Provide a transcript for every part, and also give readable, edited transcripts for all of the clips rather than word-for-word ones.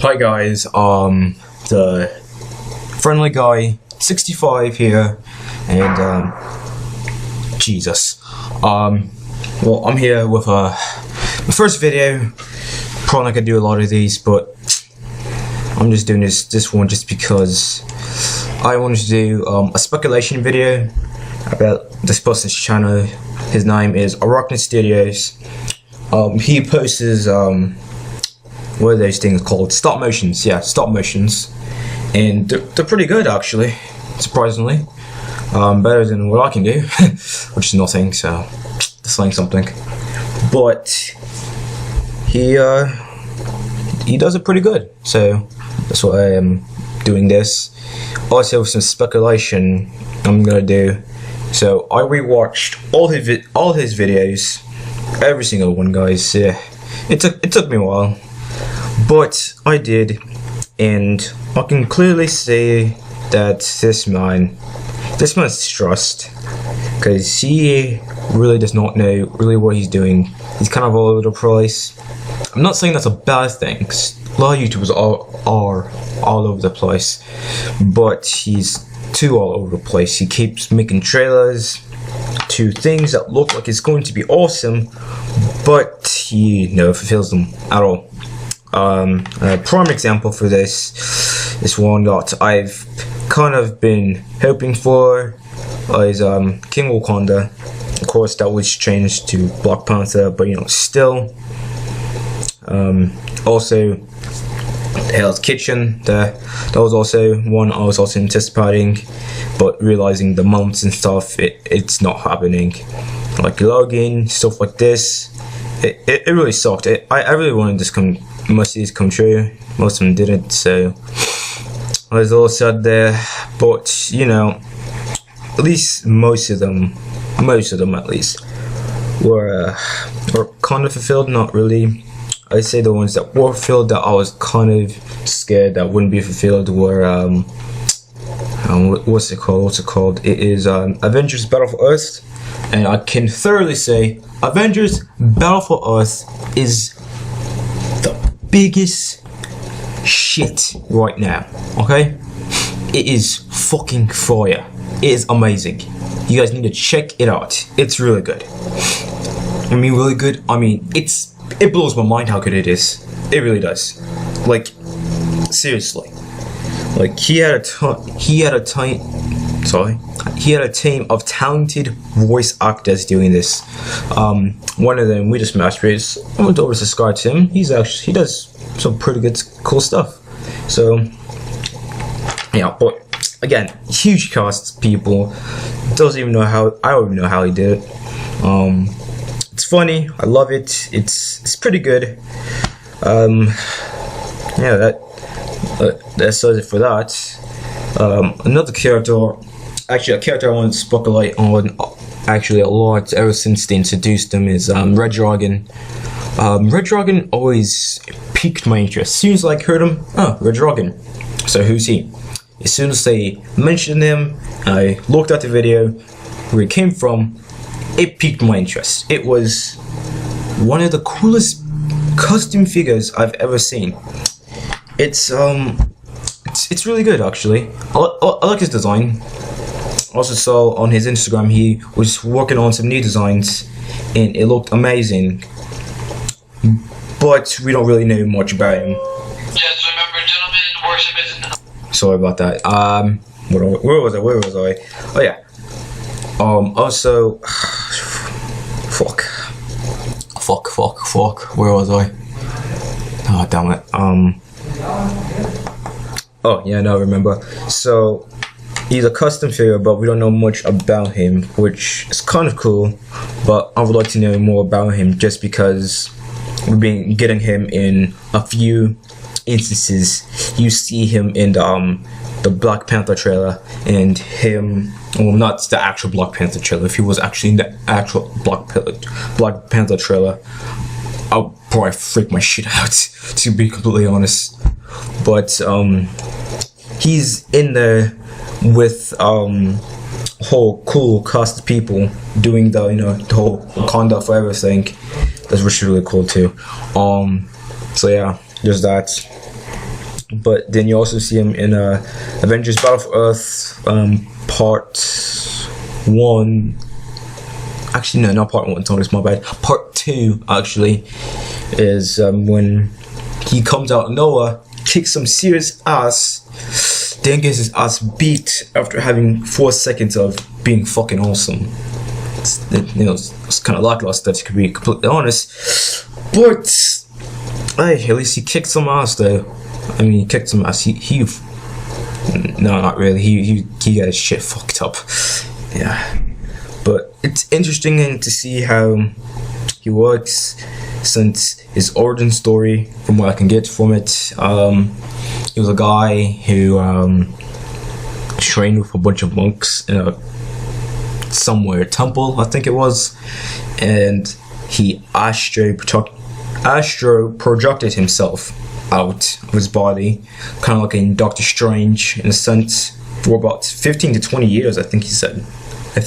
Hi guys, the friendly guy 65 here, and Jesus. Well, I'm here with my first video. Probably not gonna do a lot of these, but I'm just doing this one just because I wanted to do a speculation video about this person's channel. His name is Arachnid Studios. He posts what are those things called? Stop motions. Yeah, stop motions, and they're pretty good actually, surprisingly. Better than what I can do, which is nothing. So that's saying something. But he does it pretty good. So that's why I am doing this. Also, some speculation I'm gonna do. So I rewatched all his videos, every single one, guys. Yeah, it took me a while, but I did, and I can clearly see that this man's stressed, because he really does not know really what he's doing. He's kind of all over the place. I'm not saying that's a bad thing, 'cause a lot of YouTubers are all over the place, but he's too all over the place. He keeps making trailers to things that look like it's going to be awesome, but he never fulfills them at all. A prime example for this is one that I've kind of been hoping for is King Wakanda. Of course, that was changed to Black Panther, but you know, still. Also, Hell's Kitchen, that was also one I was also anticipating, but realizing the months and stuff, it's not happening. Like Logan, stuff like this, it really sucked. I really wanted most of these come true. Most of them didn't, so I was all sad there. But you know, at least most of them at least were kind of fulfilled. Not really. I'd say the ones that were fulfilled that I was kind of scared that wouldn't be fulfilled were what's it called? It is Avengers Battle for Earth, and I can thoroughly say Avengers Battle for Earth is the biggest shit right now. Okay, it is fucking fire. It is amazing. You guys need to check it out. It's really good. I mean, really good. I mean, it blows my mind how good it is. It really does. Like, seriously. Like, he had a team of talented voice actors doing this. One of them, we just mastered it. I went over to subscribe to him. He does some pretty good, cool stuff. So, yeah, but again, huge cast people. I don't even know how he did it. It's funny. I love it. It's pretty good. Yeah, that says it for that. Another character, actually a character I want to spotlight on actually a lot ever since they introduced him is Red Dragon. Red Dragon always piqued my interest. As soon as I heard him, oh, Red Dragon. So who's he? As soon as they mentioned him, I looked at the video where he came from. It piqued my interest. It was one of the coolest custom figures I've ever seen. It's really good actually. I like his design. Also saw on his Instagram he was working on some new designs, and it looked amazing. But we don't really know much about him. Just remember, gentlemen, worship is. Sorry about that. Where was I? Oh yeah. Also, fuck. Where was I? Oh, damn it. Oh, yeah, now I remember. So, he's a custom figure, but we don't know much about him, which is kind of cool. But I would like to know more about him, just because we've been getting him in a few instances. You see him in the Black Panther trailer, and him, well, not the actual Black Panther trailer. If he was actually in the actual Black Panther trailer, I'll probably freak my shit out, to be completely honest. But he's in there with whole cool cast of people doing the the whole Wakanda Forever thing. That's really cool too. So yeah, there's that. but then you also see him in Avengers Battle for Earth Part 1. Actually, no, not Part 1, Thomas, my bad. Part 2, actually, is when he comes out of nowhere, kicks some serious ass, then gets his ass beat after having 4 seconds of being fucking awesome. It's kind of lackluster, to be completely honest. But hey, at least he kicked some ass, though. I mean, he kicked some ass. No, not really. He got his shit fucked up. Yeah, but it's interesting to see how he works, since his origin story, from what I can get from it. He was a guy who trained with a bunch of monks in a temple, I think it was, and he astro projected himself out of his body, kind of like in Doctor Strange in a sense, for about 15 to 20 years, I think he said. I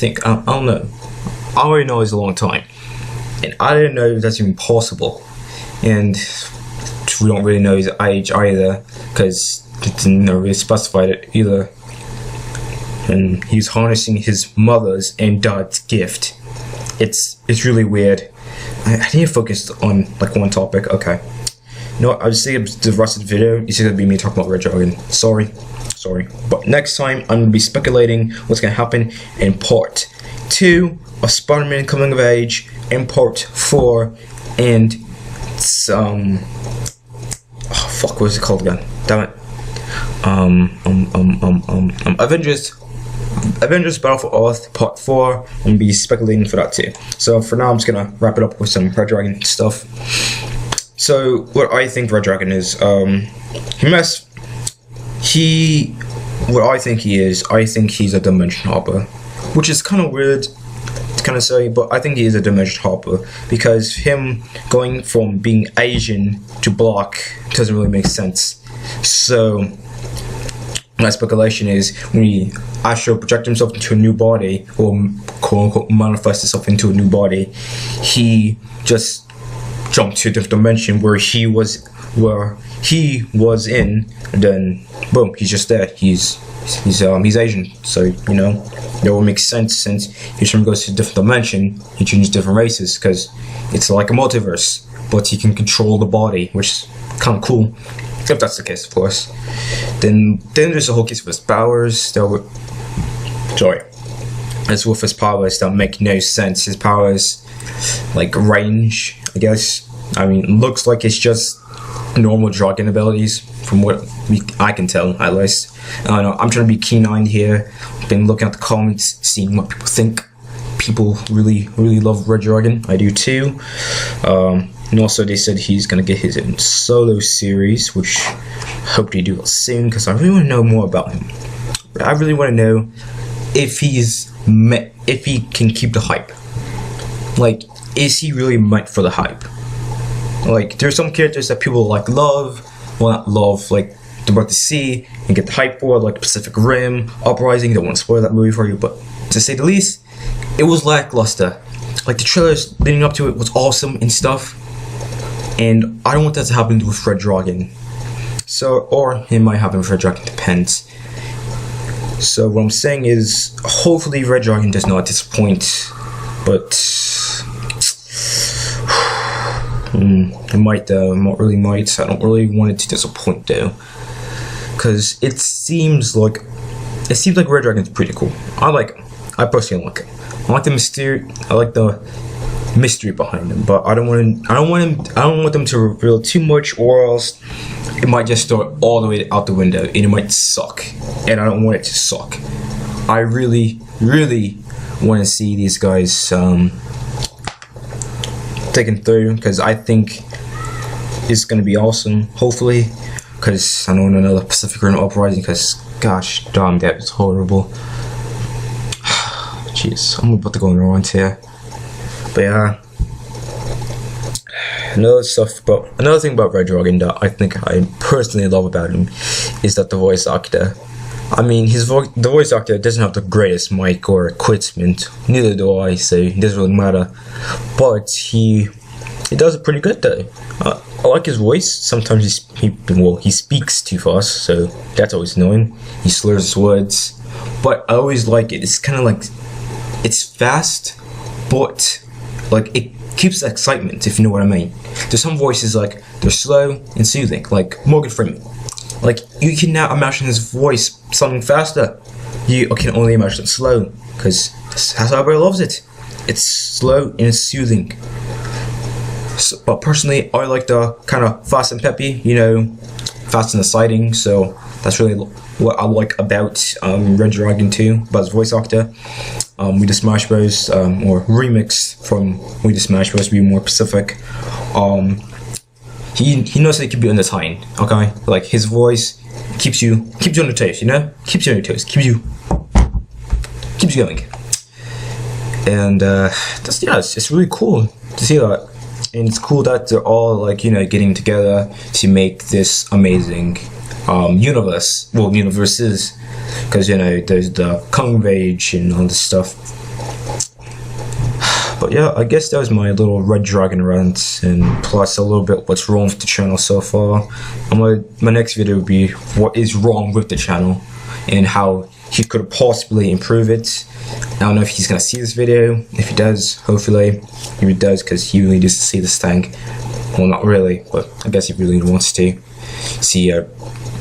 don't know. I already know it's a long time, and I didn't know if that's even possible. And we don't really know his age either, because it didn't really specify it either. And he's harnessing his mother's and dad's gift. It's really weird. I need to focus on like one topic. Okay. You know what? I'll just say the rest of the video. It's gonna be me talking about Red Dragon. Sorry. But next time I'm gonna be speculating what's gonna happen in Part 2 of Spider-Man Coming of Age, and Part 4, and some. Oh fuck! What is it called again? Damn it. Avengers Battle for Earth Part 4. I'm gonna be speculating for that too. So for now, I'm just gonna wrap it up with some Red Dragon stuff. So what I think Red Dragon is, what I think he is, I think he's a dimension hopper, which is kind of weird to kind of say, but I think he is a dimension hopper, because him going from being Asian to black doesn't really make sense. So my speculation is, when he astral project himself into a new body, or quote unquote manifest himself into a new body, he just jumped to a different dimension where he was in, and then boom, he's just there. He's Asian, so you know that would make sense, since each time he goes to a different dimension, he changes different races, because it's like a multiverse, but he can control the body, which is kind of cool. If that's the case, of course. Then there's the whole case with his powers that make no sense. His powers, like range, I guess. I mean, looks like it's just normal dragon abilities, from what I can tell, at least. I don't know. I'm trying to be keen-eyed here. Been looking at the comments, seeing what people think. People really love Red Dragon. I do too. And also, they said he's gonna get his own solo series, which I hope they do soon, because I really want to know more about him. I really want to know if he can keep the hype. Like, is he really meant for the hype? Like, there's some characters that people like love, like they're about to see and get the hype for, like Pacific Rim, Uprising. Don't want to spoil that movie for you, but to say the least, it was lackluster. Like, the trailers leading up to it was awesome and stuff, and I don't want that to happen with Red Dragon. So, or it might happen with Red Dragon, depends. So what I'm saying is, hopefully Red Dragon does not disappoint, but it might though. It really might. I don't really want it to disappoint though, because it seems like Red Dragon's pretty cool. I personally like it. I like the mystery. I like the mystery behind them, but I don't want them to reveal too much, or else it might just throw it all the way out the window and it might suck, and I don't want it to suck. I really want to see these guys taken through, because I think it's gonna be awesome, hopefully, because I don't want another Pacific Rim Uprising, because gosh damn, that was horrible. Jeez, I'm about to go on a rant here. But yeah, another thing about Red Dragon that I think I personally love about him is that the voice actor. I mean, the voice actor doesn't have the greatest mic or equipment. Neither do I, so it doesn't really matter. But he does it pretty good though. I like his voice. Sometimes he speaks too fast, so that's always annoying. He slurs his words, but I always like it. It's kind of like, it's fast, but like it keeps the excitement, if you know what I mean. There's some voices like they're slow and soothing, like Morgan Freeman. Like you can now imagine his voice sounding faster. You can only imagine it slow, because that's how everybody loves it. It's slow and it's soothing. So, but personally, I like the kind of fast and peppy, you know, fast and exciting. So that's really what I like about Red Dragon 2, about his voice actor. We the Smash Bros. Or remix from We the Smash Bros. To be more specific. He knows that he can be entertained. Okay, like his voice keeps you on your toes. You know, keeps you on your toes. Keeps you going. And it's really cool to see that. And it's cool that they're all like, you know, getting together to make this amazing universe. Well, universes, because you know there's the coming of age and all this stuff. But yeah, I guess that was my little Red Dragon rant, and plus a little bit what's wrong with the channel so far. And my next video will be what is wrong with the channel and how he could possibly improve it. I don't know if he's gonna see this video. If he does, hopefully he does, because he really needs to see this thing. Well, not really, but I guess he really wants to see a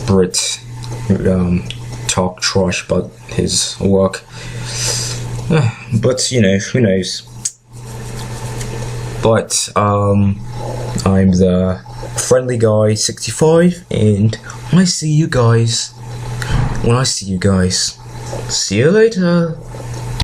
Brit talk trash about his work. But you know, who knows? But I'm the friendly guy 65, and when I see you guys, see you later.